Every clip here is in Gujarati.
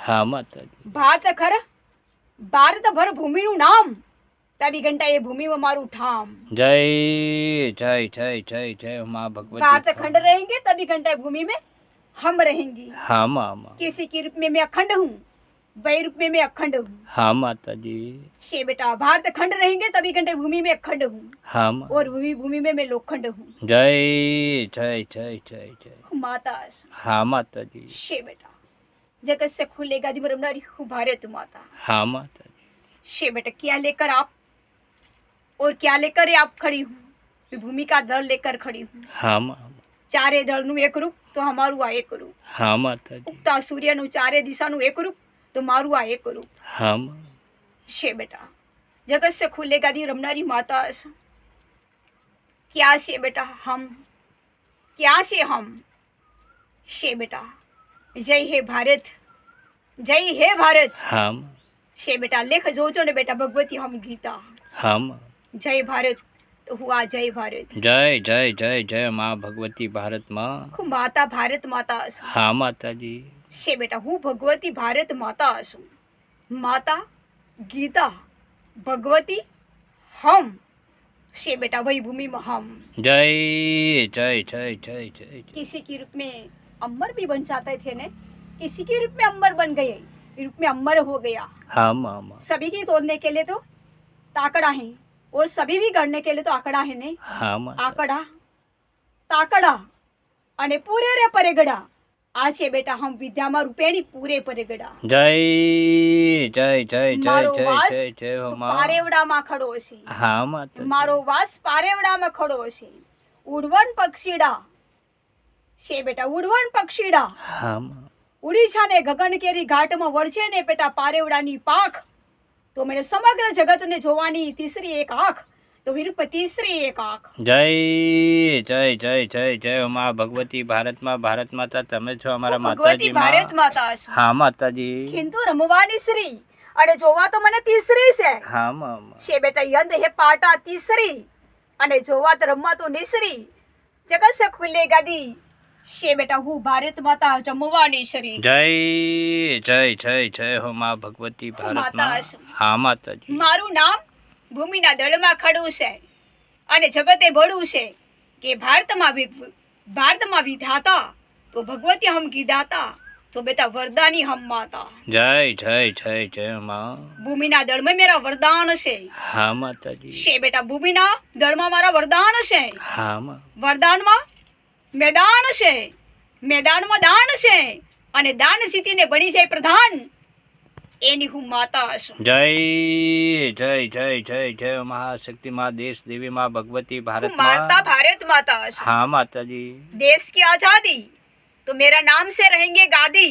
હા માતાજી. ભારત ખર ભારત ભર ભૂમિનું નામ, તબી ઘંટા એ ભૂમિમાં મારું ઠામ. જય જય જય જય જય माँ भगवती. भारत खंड रहेंगे तभी घंटा भूमि में हम रहेंगे. हाँ माँ माँ. किसी के रूप में मैं अखंड हूँ, वही रूप में मैं अखंड हूँ. हाँ माता जी. शे बेटा भारत खंड रहेंगे तभी घंटे भूमि में अखंड हूँ. हाँ माँ. और भूमि में मैं लोखंड हूँ. जय जय जय जय जय माता. हाँ माता जी. शे बेटा जगत से खुलेगा दी रमनारी हूँ भारत माता. हाँ माता जी. शे बेटा क्या लेकर आप और क्या लेकर आप खड़ी हूँ, मैं भूमि का दल लेकर खड़ी हूँ. हाँ माँ. चारे दळનું એક રૂપ તો અમારું આ એક રૂપ. हाँ माता जी. ઉગતા સૂર્યનું ચારે દિશાનું એક રૂપ તો મારું આ એક રૂપ. हाँ माँ. शे बेटा जगत से खुलेगा दी रमनारी माता. क्या से बेटा हम, क्या से हम. शे बेटा जय हे भारत, जय हे भारत. हाँ माँ. शे बेटा लेख जोजो ने बेटा भगवती हम गीता. हाँ माँ. जय भारत तो हुआ जय भारत. जय जय जय जय माँ भगवती भारत माँ. હું માતા ભારત માતા છું. हाँ माता जी. शे बेटा હું ભગવતી ભારત માતા છું. माता गीता भगवती हम. शे बेटा वही भूमि में हम. जय जय जय जय जय. किसी के रूप में अमर भी बन जाते थे ने, किसी के रूप में अमर बन गए, रूप में अमर हो गया. हाँ माँ माँ. सभी की तोड़ने के लिए तो ताकड़ा है और सभी भी गढ़ने के लिए तो आकड़ा है ने. हाँ माँ. आकड़ा ताकड़ा અને પૂરે રે પરેગડા. આ છે બેટા હમ વિદ્યામાં રૂપેણી પૂરે પરેગડા. जय जय जय जय મારો जय વાસ जय जय हो તો माँ. પારેવડામાં ખડો છે. हाँ माता. મારો વાસ પારેવડામાં ખડો છે. ઉડવણ પક્ષીડા છે બેટા ઉડવણ પક્ષીડા. हाँ माँ. ઉડી છાને ગગન કેરી ઘાટમાં વળશે ને બેટા પારેવડાની પાખ. તો મને સમગ્ર જગતને જોવાની તીસરી એક આંખ, તો વિરૂપ तीसरी एक आंख. जय जय जय जय जय हो माँ भगवती भारत माँ. भारत माता તમે છો અમારા ભગવતી માતાજી ભારત માં. માતા છે. હા માતાજી. કિંતુ રમવાની શ્રી અને જોવા તો મને તીસરી છે. હા માँ. છે બેટા યંદ હે પાટા તીસરી અને જોવા તો રમવા તો નિસરી. જગત સે ખુલેગા દી. છે બેટા હું ભારત માતા જમવાની શ્રી. जय जय जय जय हो माँ भगवती भारत માતા माँ. છે. हाँ माताजी. મારું નામ ભૂમિના દળમાં ખડું છે અને જગતે ભળું છે કે ભારતમાં વિધાતા તો ભગવતી હમ ગીધાતા તો બેટા વરદાની હમ માતા. जय जय जय जय हो माँ. ભૂમિના દળમાં મેરા વરદાન છે. हाँ माताजी. છે બેટા ભૂમિના દળમાં મારા વરદાન છે. हाँ माँ. વરદાનમાં મેદાન છે, મેદાનમાં દાન છે અને દાન જીતીને બની જાય પ્રધાન, એની હું માતા છું. जय जय जय जय जय हो महाशक्ति माँ देश देवी माँ भगवती भारत હું माता माँ. भारत माता છું. हाँ माता जी. देश की आजादी तो मेरा नाम से रहेंगे गादी,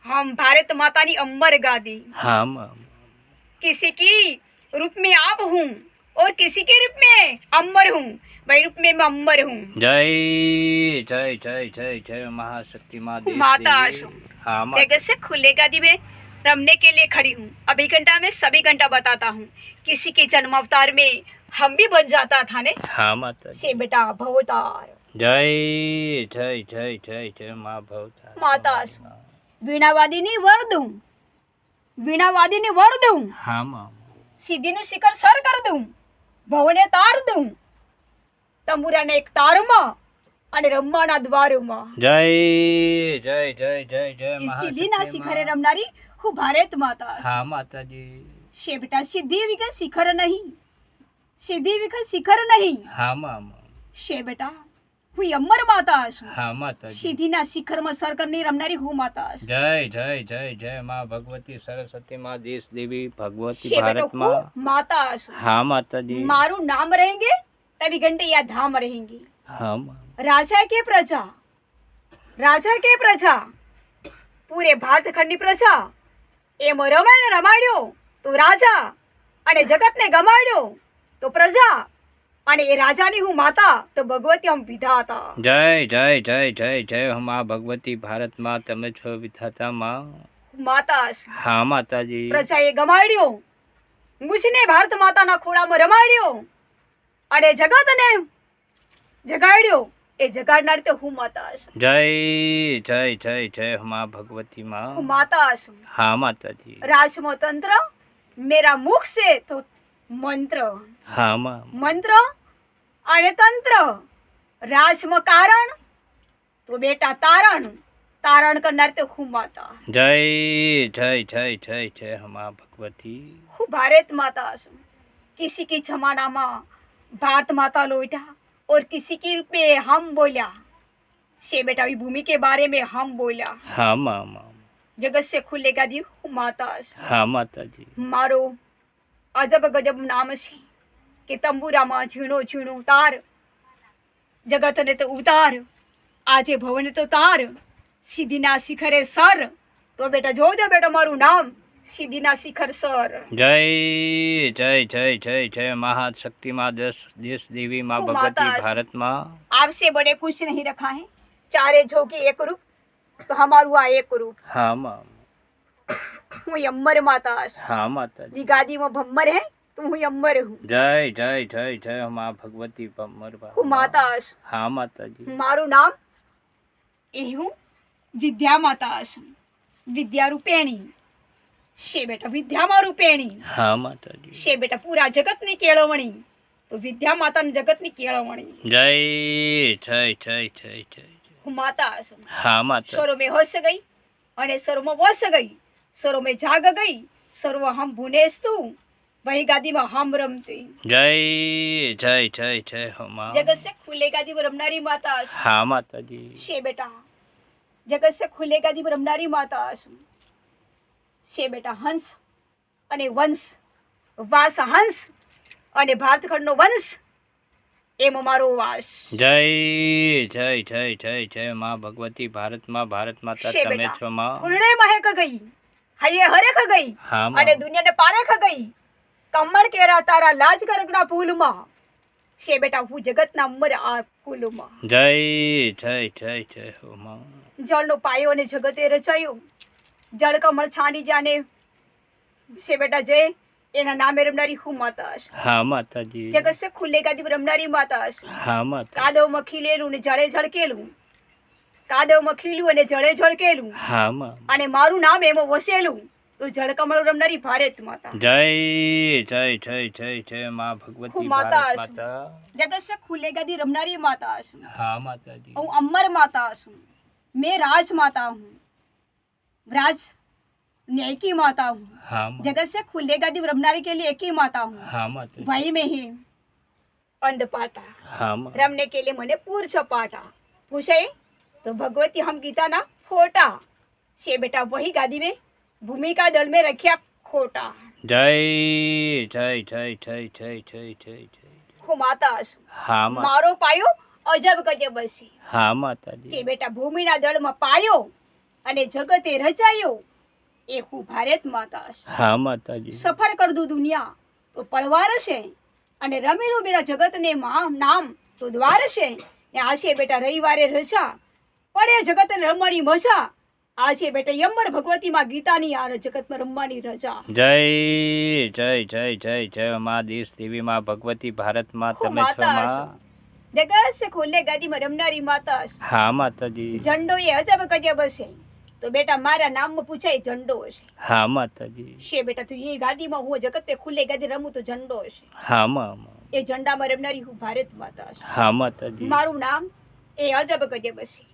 हम भारत माता की अमर गादी. हाँ माँ. किसी की रूप में आप हूँ और किसी के रूप में अमर हूँ, वही रूप में मैं अमर हूँ. जय जय जय जय जय हो महाशक्ति माँ देश माता देवी. છું. हाँ माँ. जगत से खुलेगा दी में रमने के लिए खड़ी हूँ. अभी घंटा में सभी घंटा बताता हूँ. किसी के जन्म अवतार में हम भी बन जाता था ने. हाँ माता जी. से बेटा भवतार. जय जय जय जय जय माँ भवतार. माता છું. વીણાવાદીની વર દઉં, વીણાવાદીની વર દઉં, हाँ माँ. સીધીનું શિખર સર કર દઉં, ભવને તાર દઉં, તંબુરાને એક તારમાં અને રમવાના દ્વારમાં. जय जय जय जय जय એ महाशक्ति સિદ્ધિના શિખરે माँ. રમનારી હું ભારત માતા છું. हाँ माता जी. છે બેટા સિદ્ધિ વિગત શિખર નહીં, સિદ્ધિ વિગત શિખર નહીં. हाँ माँ. છે બેટા હું અમર માતા છું. हाँ माता जी. સિદ્ધિના શિખરમાં સર કરીને રમનારી હું માતા છું. जय जय जय जय माँ भगवती सरस्वती माँ देश देवी भगवती છે બેટા भारत હું माँ. માતા છું. हाँ माता जी. મારું નામ रहेंगे तभी घंटे या धाम रहेंगी. हाँ माँ. राजा के प्रजा, राजा के प्रजा पूरे भारत खंडनी प्रजा एम रमायण रमाड्यो तो राजा અને જગતને ગમાડ્યો તો પ્રજા અને એ રાજાની હું માતા તો ભગવતી હમ વિધાતા. जय जय जय जय जय हो माँ भगवती भारत माँ તમે છો વિધાતા माँ. માતા છું. हाँ माता जी. પ્રજાએ ગમાડ્યો, મુજને ભારત માતાના ખોળામાં રમાડ્યો અને જગતને જગાડ્યો એ જગાડનાર તો હું માતા છું. જય જય જય જય માં ભગવતી હું માં. માતા છું. હા માતાજી. રાજમો તંત્ર મેરા મુખ से तो મંત્ર, હા માં. મંત્ર અને તંત્ર. રાજમાં કારણ તો બેટા તારણ, તારણ કરનાર તો હું માતા. જય જય જય જય જય માં ભગવતી. હું भारत माता છું. किसी की जमाना में भारत माता लोटा और किसी के रूप में हम बोला से बेटा अभी भूमि के बारे में हम बोला. હા માં માં. जगत से खुलेगा दी હું माता છું. હા માતાજી. મારો અજબ ગજબ નામ છે કે તંબુરામાં ઝીણો ઝીણો તાર, જગતને તો ઉતાર, આજે ભવન તો તાર, સિદ્ધિના શિખરે સર. તો બેટા જોજો બેટા મારું નામ સિદ્ધિના શિખર સર. જય જય જય જય જય महाशक्ति माँ देश देवी माँ હું भगवती માતા છું. भारत माँ. आपसे बड़े कुछ नहीं रखा है, चारे जोगी एक रूप तो हमारू आ एक रूप. હા માં. હું અમર માતા છું. હા માતાજી. दी गादी में भम्मर है तो હું અમર હું. જય જય જય જય માँ भगवती पमर. હું માતા છું. હા માતાજી. મારું નામ એ હું વિદ્યા માતા છું. વિદ્યા રૂપેણી છે બેટા, વિદ્યામાં રૂપેણી હા માતાજી. છે બેટા, પૂરા જગતની કેળવણી તો વિદ્યા માતાની જગતની કેળવણી. જય જય જય જય જય. હું માતા છું. હા માતા. સરો મેં હોશ ગઈ અને સરોમાં વસ ગઈ, સરો મેં જાગ ગઈ, સર્વ હમ ભુનેશ તું, વહી ગાદીમાં હમ રમતી. જય જય જય જય હો માં. જગત સે ખુલ્લે ગાદીમાં રમનારી માતા છું. હા માતાજી. છે બેટા, જગત સે ખુલ્લે ગાદીમાં રમનારી માતા છું. છે બેટા હંસ અને વંશ, વાસ હંસ અને ભારતખંડનો વંશ એમાં મારો વાસ. જય જય જય જય જય માં ભગવતી ભારત માં. ભારત માતા છે તમે બેટા. છો માં. કુંડળે મહેક ગઈ, હૈયે હરેખ ગઈ હા અને માં. દુનિયાને પારેખ ગઈ. કમળ કેરા તારા લાજ ગરગના ફૂલમાં છે બેટા, હું જગતના અમર આ ફૂલમાં. જય જય જય જય હો માં. જળનો પાયો અને જગતે રચાયો, જળ કમળ છાંડી જાને છે બેટા જય એના નામે રમનારી હું માતા છું. હા માતાજી. જગત સે ખુલ્લે ગાદી રમનારી માતા છું. હા માતા. કાદવમાં ખીલેલું ને જળે ઝળકેલું, કાદવમાં ખીલું અને જળે ઝળકેલું હા માં. અને મારું નામ એમાં વસેલું તો જળકમળ રમનારી ભારત માતા. જય જય જય જય જય માં ભગવતી હું માતા ભારત છું. માતા. જગત સે ખુલ્લે ગાદી રમનારી માતા છું. હા માતાજી. હું અમર માતા છું. मैं राज माता हूँ, राज न्याय की माता हूँ. હા માં. जगत से खुले गादी रमनारी के लिए एक ही माता हूँ. હા માતાજી. वही में ही अंध पाटा હા માં. रमने के लिए मैंने पूर छपाटा. पूछे तो भगवती हम गीता ना खोटा से बेटा, वही गादी में भूमिका दल में रखिया खोटा. જય જય જય જય જય જય જય જય. હું માતા છું. હા માં. મારો પાયો અજબ ગજબ છે હા માતાજી. કે બેટા ભૂમિના દળમાં પાયો અને જગતે રચાયો એ હું ભારત માતા છું. હા માતાજી. સફર કર દું દુનિયા તો પડવાર છે અને રમેલું બેટા જગતને નામ તો દ્વાર છે. ને આ છે બેટા રવિવારે રજા પડે જગતને રમવાની મજા. આ છે બેટા યમર ભગવતીમાં ગીતાની આ જગતમાં રમવાની રજા. જય જય જય જય જય માં દેશ દેવી માં ભગવતી ભારત માં હું તમે છો માતા માં. છું. જગત સે ખુલ્લે ગાદીમાં રમનારી માતા છું. હા માતાજી. ઝંડો એ અજબ ગજબ હશે તો બેટા મારા નામમાં પૂછાય ઝંડો હશે. હા માતાજી. છે બેટા તું એ ગાદીમાં હું જગતે ખુલ્લે ગાદી રમું તો ઝંડો હશે. હા માં. એ ઝંડામાં રમનારી હું ભારત માતા છું. હા માતાજી. મારું નામ એ અજબ ગજબ હશે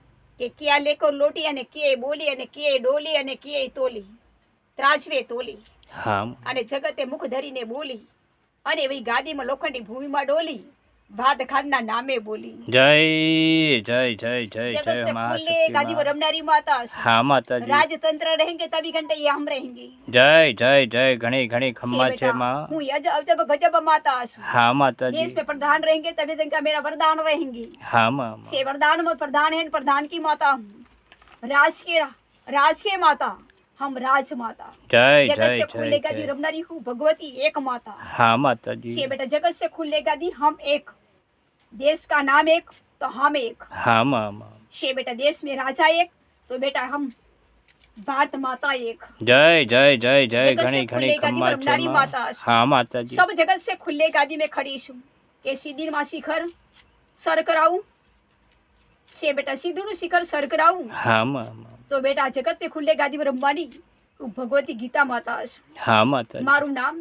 કે ક્યાં લેકો લોટી અને કે બોલી અને કે ડોલી અને કે તોલી ત્રાજવે તોલી હા અને જગતે મુખ ધરીને બોલી અને એવી ગાદીમાં લોખંડી ભૂમિમાં ડોલી ભાત ખાનના નામે બોલી. જય જય જય જય जगत જય से खुले મહાશક્તિ गादी पर માં. रमनारी माता છું. હા માતાજી. राजतंत्र रहेंगे तभी घंटे ये हम रहेंगे. જય જય જય ઘણી ઘણી ખમ્મા से છે बेटा, માં. हूँ अजब गजब माता છું. હા देश માતાજી. में प्रधान रहेंगे तभी तक मेरा वरदान रहेंगे. હા માં. से वरदान में प्रधान है प्रधान की माता हूँ. राज के माता हम राज माता. જય जगत જय से खुले જય गादी જય. रमनारी हूँ भगवती एक माता. હા માતાજી. से बेटा जगत से खुले गादी हम एक, देश का नाम एक तो हम एक. હા માં. से बेटा देश में राजा एक तो बेटा हम भारत माता एक. જય જય જય જય जगत से ઘણી खुले ઘણી गादी ખમ્મા पर છે रमनारी માં. माता છું. હા માતાજી. सब जगत से खुले गादी में खड़ी છું કે સીધી માં શિખર સર કરાવું છે બેટા સિંધુનું શિખર સર કરાવું હા માં તો બેટા જગતને ખુલ્લે ગાદીમાં રમવાની તું ભગવતી ગીતા માતા હશે. હા માતાજી મારું નામ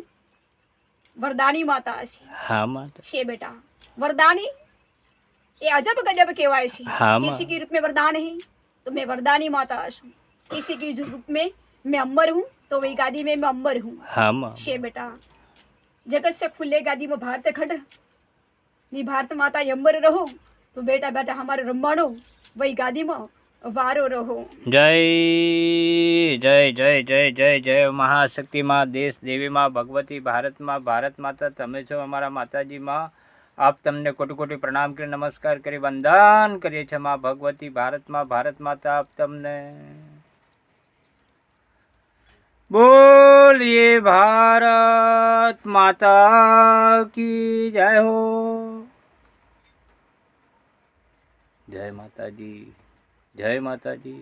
વરદાની માતા હશે. હા માતા છે બેટા वरदानी ये अजब गजब कहवाय है. हाँ माँ। किसी के रूप में वरदान है तो मैं वरदानी माता हूँ, किसी के रूप में मैं अम्बर हूँ तो वही गादी में मैं अम्बर हूँ. હા માં शे बेटा जगत से खुले गादी में भारत खंड नी भारत माता अम्बर रहो तो बेटा बेटा हमारे रम्बाणो वही गादी में वारो रहो. જય જય જય જય જય જય મહાશક્તિ માં, દેશ દેવી માં, ભગવતી ભારત માં, ભારત માતા તમે છો અમારા માતાજી માં. આપ તમને કોટી કોટી પ્રણામ કરી નમસ્કાર કરી વંદન કરીએ છીએ માં ભગવતી ભારત માં, ભારત માતા આપ તમને બોલીએ ભારત માતા की जय हो. जय माता जी, जय माता जी.